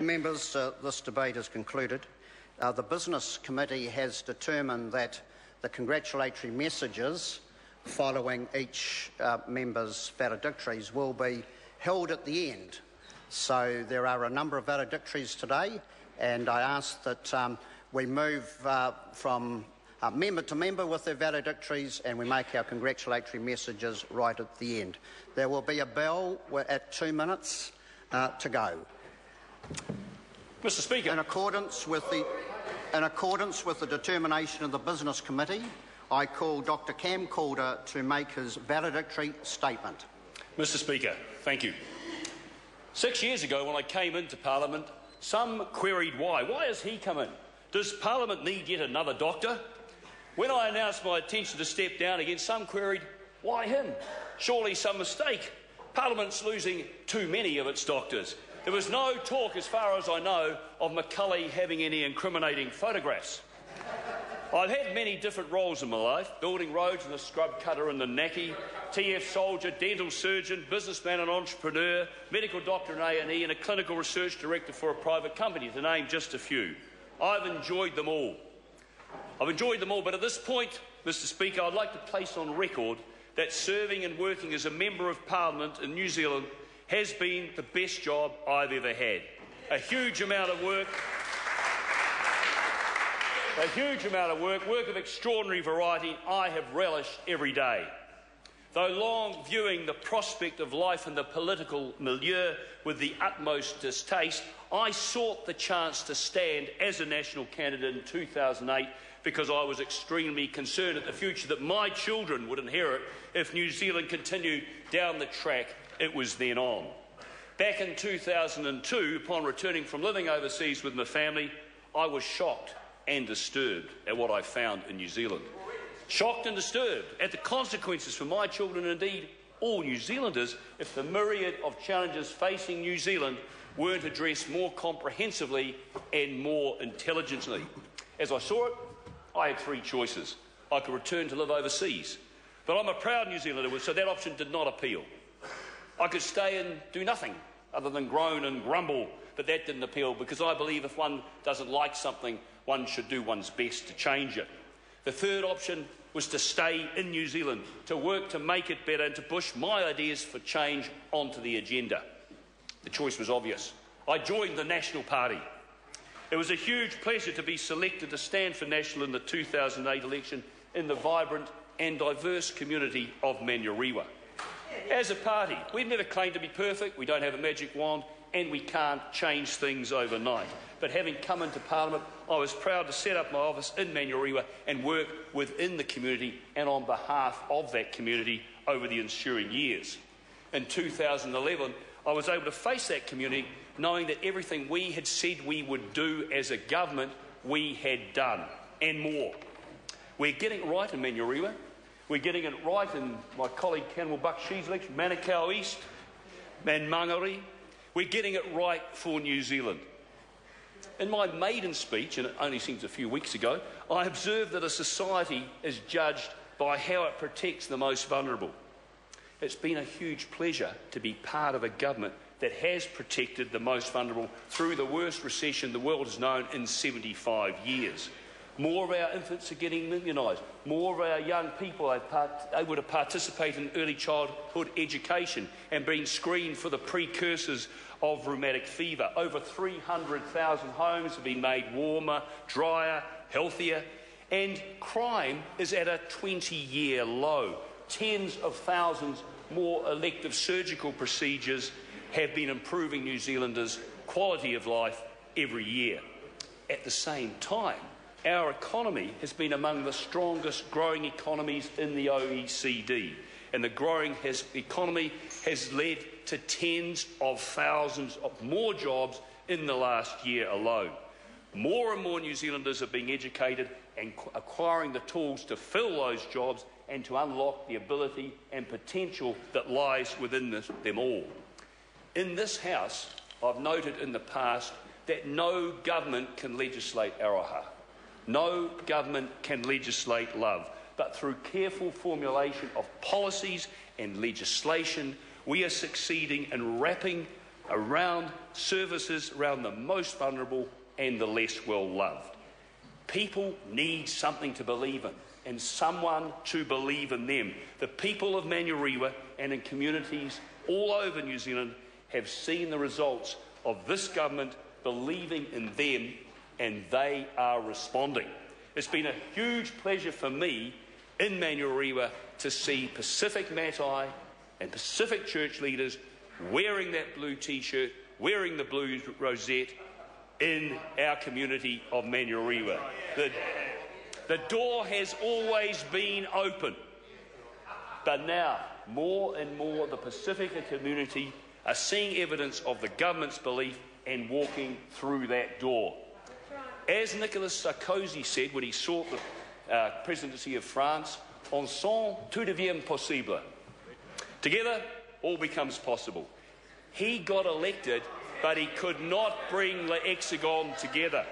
Members, this debate is concluded. The Business Committee has determined that the congratulatory messages following each member's valedictories will be held at the end. So there are a number of valedictories today, and I ask that we move from member to member with their valedictories, and we make our congratulatory messages right at the end. There will be a bell at 2 minutes to go. Mr. Speaker. In accordance with the determination of the Business Committee, I call Dr Calder to make his valedictory statement. Mr. Speaker, thank you. 6 years ago, when I came into Parliament, some queried why. Why has he come in? Does Parliament need yet another doctor? When I announced my intention to step down again, some queried, why him? Surely some mistake. Parliament's losing too many of its doctors. There was no talk, as far as I know, of Macaulay having any incriminating photographs. I've had many different roles in my life: building roads and the scrub cutter and the Naki, TF soldier, dental surgeon, businessman and entrepreneur, medical doctor in A&E, and a clinical research director for a private company, to name just a few. I've enjoyed them all. But at this point, Mr. Speaker, I'd like to place on record that serving and working as a Member of Parliament in New Zealand has been the best job I've ever had. A huge amount of work, work of extraordinary variety I have relished every day. Though long viewing the prospect of life in the political milieu with the utmost distaste, I sought the chance to stand as a national candidate in 2008 because I was extremely concerned at the future that my children would inherit if New Zealand continued down the track it was then on. Back in 2002, upon returning from living overseas with my family, I was shocked and disturbed at what I found in New Zealand. Shocked and disturbed at the consequences for my children, and indeed all New Zealanders, if the myriad of challenges facing New Zealand weren't addressed more comprehensively and more intelligently. As I saw it, I had three choices. I could return to live overseas, but I'm a proud New Zealander, so that option did not appeal. I could stay and do nothing other than groan and grumble, but that didn't appeal because I believe if one doesn't like something, one should do one's best to change it. The third option was to stay in New Zealand, to work to make it better and to push my ideas for change onto the agenda. The choice was obvious. I joined the National Party. It was a huge pleasure to be selected to stand for National in the 2008 election in the vibrant and diverse community of Manurewa. As a party, we've never claimed to be perfect, we don't have a magic wand, and we can't change things overnight. But having come into Parliament, I was proud to set up my office in Manurewa and work within the community and on behalf of that community over the ensuing years. In 2011, I was able to face that community knowing that everything we had said we would do as a government, we had done, and more. We're getting it right in Manurewa. We're getting it right in my colleague Campbell Buck-She's election, Manukau East, and Mangere. We're getting it right for New Zealand. In my maiden speech, and it only seems a few weeks ago, I observed that a society is judged by how it protects the most vulnerable. It's been a huge pleasure to be part of a government that has protected the most vulnerable through the worst recession the world has known in 75 years. More of our infants are getting immunised. More of our young people are able to participate in early childhood education and being screened for the precursors of rheumatic fever. Over 300,000 homes have been made warmer, drier, healthier, and crime is at a 20-year low. Tens of thousands more elective surgical procedures have been improving New Zealanders' quality of life every year. At the same time, our economy has been among the strongest growing economies in the OECD, and the growing economy has led to tens of thousands of more jobs in the last year alone. More and more New Zealanders are being educated and acquiring the tools to fill those jobs and to unlock the ability and potential that lies within them all. In this House, I've noted in the past that no government can legislate aroha. No government can legislate love, but through careful formulation of policies and legislation, we are succeeding in wrapping around services around the most vulnerable and the less well-loved. People need something to believe in and someone to believe in them. The people of Manurewa and in communities all over New Zealand have seen the results of this government believing in them, and they are responding. It's been a huge pleasure for me in Manurewa to see Pacific Matai and Pacific Church leaders wearing that blue T-shirt, wearing the blue rosette in our community of Manurewa. The door has always been open, but now more and more the Pacifica community are seeing evidence of the government's belief and walking through that door. As Nicolas Sarkozy said when he sought the presidency of France, ensemble tout devient possible. Together, all becomes possible. He got elected, but he could not bring the hexagon together,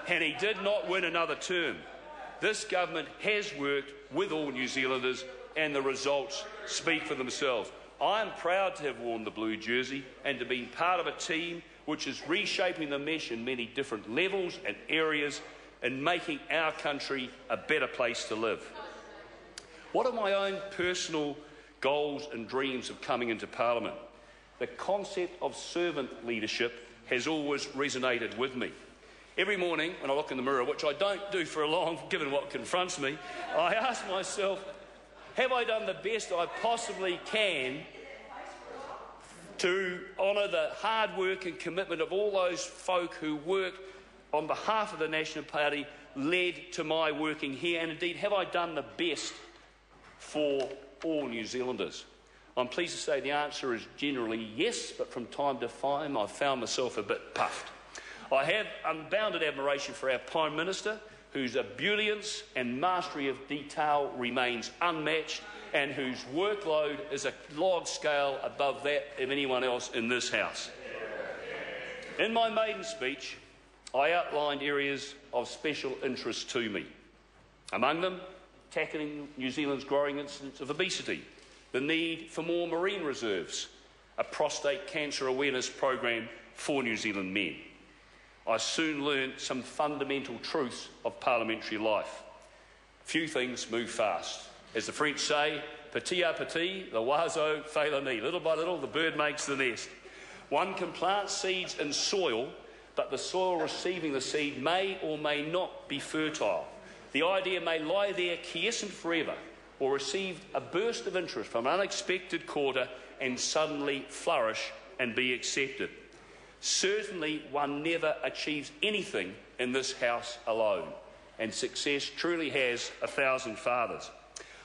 and he did not win another term. This government has worked with all New Zealanders, and the results speak for themselves. I am proud to have worn the blue jersey and to be part of a team which is reshaping the mesh in many different levels and areas and making our country a better place to live. What are my own personal goals and dreams of coming into Parliament? The concept of servant leadership has always resonated with me. Every morning when I look in the mirror, which I don't do for long given what confronts me, I ask myself, have I done the best I possibly can to honour the hard work and commitment of all those folk who work on behalf of the National Party led to my working here, and indeed have I done the best for all New Zealanders? I'm pleased to say the answer is generally yes, but from time to time I've found myself a bit puffed. I have unbounded admiration for our Prime Minister, whose ebullience and mastery of detail remains unmatched and whose workload is a log scale above that of anyone else in this House. In my maiden speech, I outlined areas of special interest to me. Among them, tackling New Zealand's growing incidence of obesity, the need for more marine reserves, a prostate cancer awareness program for New Zealand men. I soon learned some fundamental truths of parliamentary life. Few things move fast. As the French say, petit à petit, l'oiseau fait la nid. Little by little, the bird makes the nest. One can plant seeds in soil, but the soil receiving the seed may or may not be fertile. The idea may lie there quiescent forever, or receive a burst of interest from an unexpected quarter and suddenly flourish and be accepted. Certainly one never achieves anything in this House alone, and success truly has 1,000 fathers.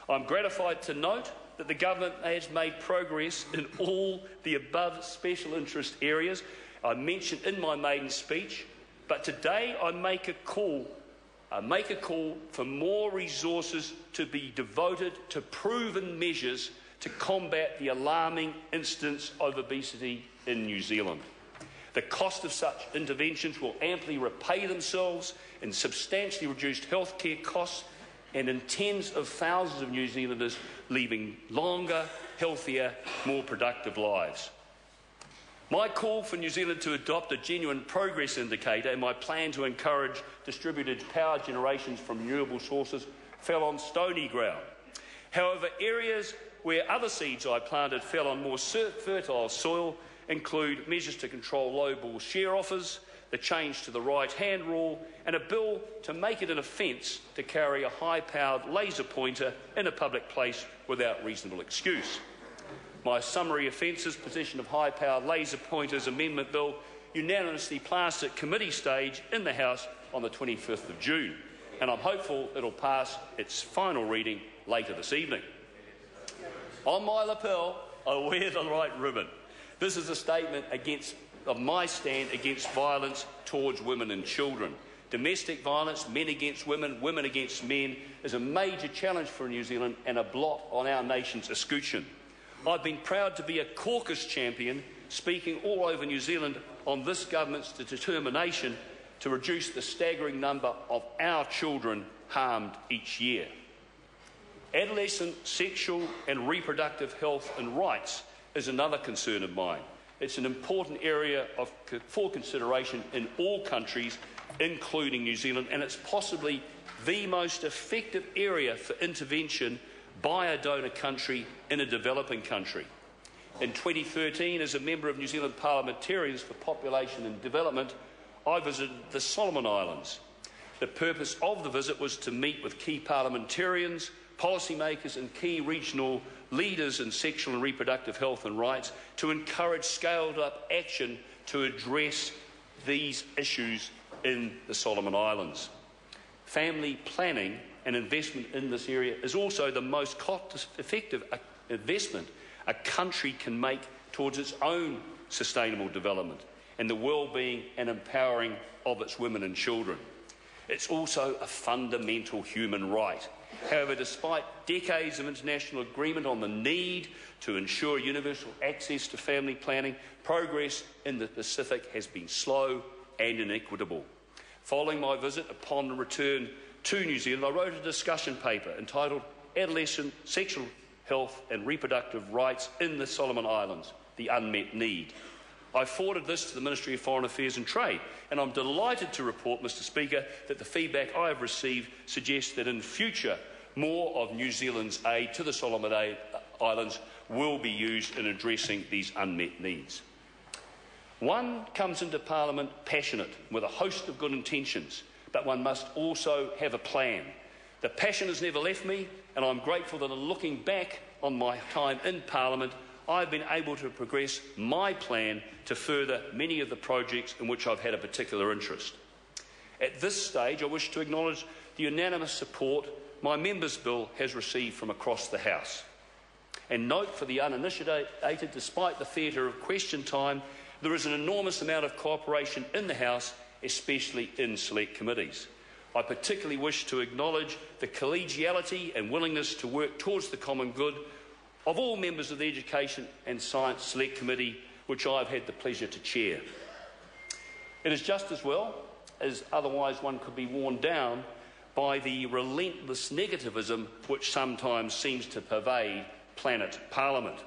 I'm gratified to note that the government has made progress in all the above special interest areas I mentioned in my maiden speech, but today I make a call for more resources to be devoted to proven measures to combat the alarming incidence of obesity in New Zealand. The cost of such interventions will amply repay themselves in substantially reduced healthcare costs and in tens of thousands of New Zealanders leading longer, healthier, more productive lives. My call for New Zealand to adopt a genuine progress indicator and my plan to encourage distributed power generations from renewable sources fell on stony ground. However, areas where other seeds I planted fell on more fertile soil include measures to control low-ball share offers, the change to the right-hand rule, and a bill to make it an offence to carry a high-powered laser pointer in a public place without reasonable excuse. My summary offences position of high-powered laser pointers amendment bill unanimously passed at committee stage in the House on the 25th of June, and I'm hopeful it'll pass its final reading later this evening. On my lapel, I wear the right ribbon. This is a statement of my stand against violence towards women and children. Domestic violence, men against women, women against men, is a major challenge for New Zealand and a blot on our nation's escutcheon. I've been proud to be a caucus champion, speaking all over New Zealand on this government's determination to reduce the staggering number of our children harmed each year. Adolescent sexual and reproductive health and rights is another concern of mine. It's an important area for consideration in all countries, including New Zealand, and it's possibly the most effective area for intervention by a donor country in a developing country. In 2013, as a member of New Zealand Parliamentarians for Population and Development, I visited the Solomon Islands. The purpose of the visit was to meet with key parliamentarians, policymakers and key regional leaders in sexual and reproductive health and rights to encourage scaled-up action to address these issues in the Solomon Islands. Family planning and investment in this area is also the most cost-effective investment a country can make towards its own sustainable development and the well-being and empowering of its women and children. It's also a fundamental human right. However, despite decades of international agreement on the need to ensure universal access to family planning, progress in the Pacific has been slow and inequitable. Following my visit upon return to New Zealand, I wrote a discussion paper entitled Adolescent Sexual Health and Reproductive Rights in the Solomon Islands, the Unmet Need. I forwarded this to the Ministry of Foreign Affairs and Trade, and I'm delighted to report, Mr Speaker, that the feedback I have received suggests that in future more of New Zealand's aid to the Solomon Islands will be used in addressing these unmet needs. One comes into Parliament passionate with a host of good intentions, but one must also have a plan. The passion has never left me, and I'm grateful that in looking back on my time in Parliament, I've been able to progress my plan to further many of the projects in which I've had a particular interest. At this stage, I wish to acknowledge the unanimous support my Members' Bill has received from across the House. And note for the uninitiated, despite the theatre of question time, there is an enormous amount of cooperation in the House, especially in select committees. I particularly wish to acknowledge the collegiality and willingness to work towards the common good of all members of the Education and Science Select Committee, which I have had the pleasure to chair. It is just as well as otherwise one could be worn down by the relentless negativism which sometimes seems to pervade Planet Parliament.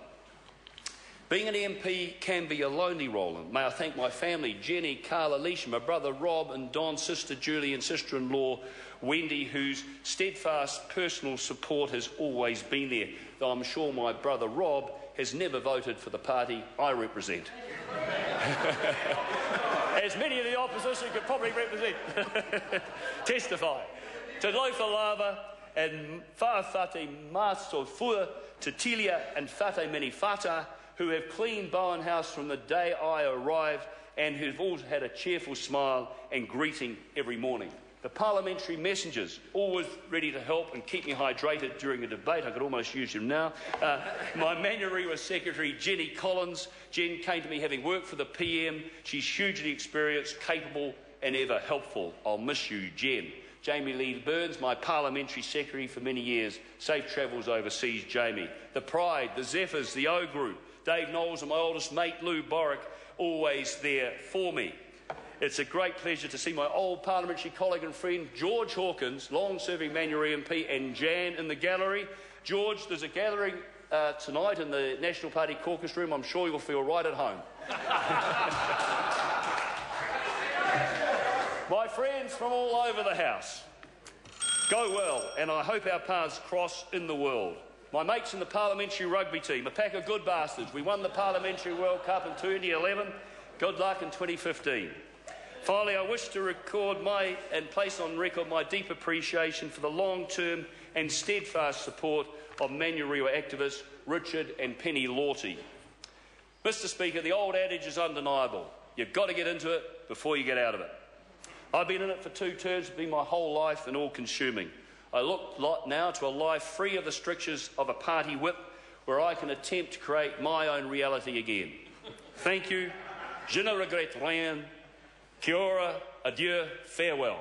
Being an MP can be a lonely role, and may I thank my family, Jenny, Carla, Leisha, my brother Rob and Don, sister Julie and sister-in-law Wendy, whose steadfast personal support has always been there, though I'm sure my brother Rob has never voted for the party I represent. As many of the opposition could probably represent. Testify. Te Lofa Lava and Whaafate Maso Fua, Te Tilia and Whate Mini Whata, who have cleaned Bowen House from the day I arrived and who've all had a cheerful smile and greeting every morning. The parliamentary messengers, always ready to help and keep me hydrated during a debate. I could almost use him now. My Manurewa secretary, Jenny Collins. Jen came to me having worked for the PM. She's hugely experienced, capable and ever helpful. I'll miss you, Jen. Jamie Lee Burns, my parliamentary secretary for many years. Safe travels overseas, Jamie. The Pride, the Zephyrs, the O Group. Dave Knowles and my oldest mate, Lou Borick, always there for me. It's a great pleasure to see my old parliamentary colleague and friend, George Hawkins, long-serving Manurewa MP, and Jan in the gallery. George, there's a gathering tonight in the National Party caucus room. I'm sure you'll feel right at home. My friends from all over the House, go well, and I hope our paths cross in the world. My mates in the parliamentary rugby team, a pack of good bastards. We won the Parliamentary World Cup in 2011. Good luck in 2015. Finally, I wish to record and place on record my deep appreciation for the long-term and steadfast support of Manurewa activists Richard and Penny Lawty. Mr Speaker, the old adage is undeniable. You've got to get into it before you get out of it. I've been in it for 2 terms, it's been my whole life and all-consuming. I look now to a life free of the strictures of a party whip where I can attempt to create my own reality again. Thank you. Je ne regrette rien. Kia ora, adieu, farewell.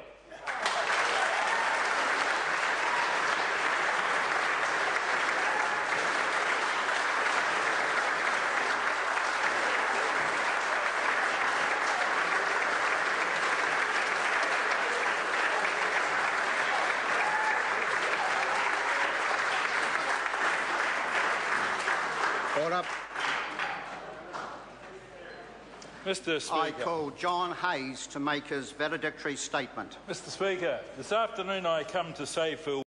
Mr. Speaker. I call John Hayes to make his valedictory statement. Mr. Speaker, this afternoon I come to say farewell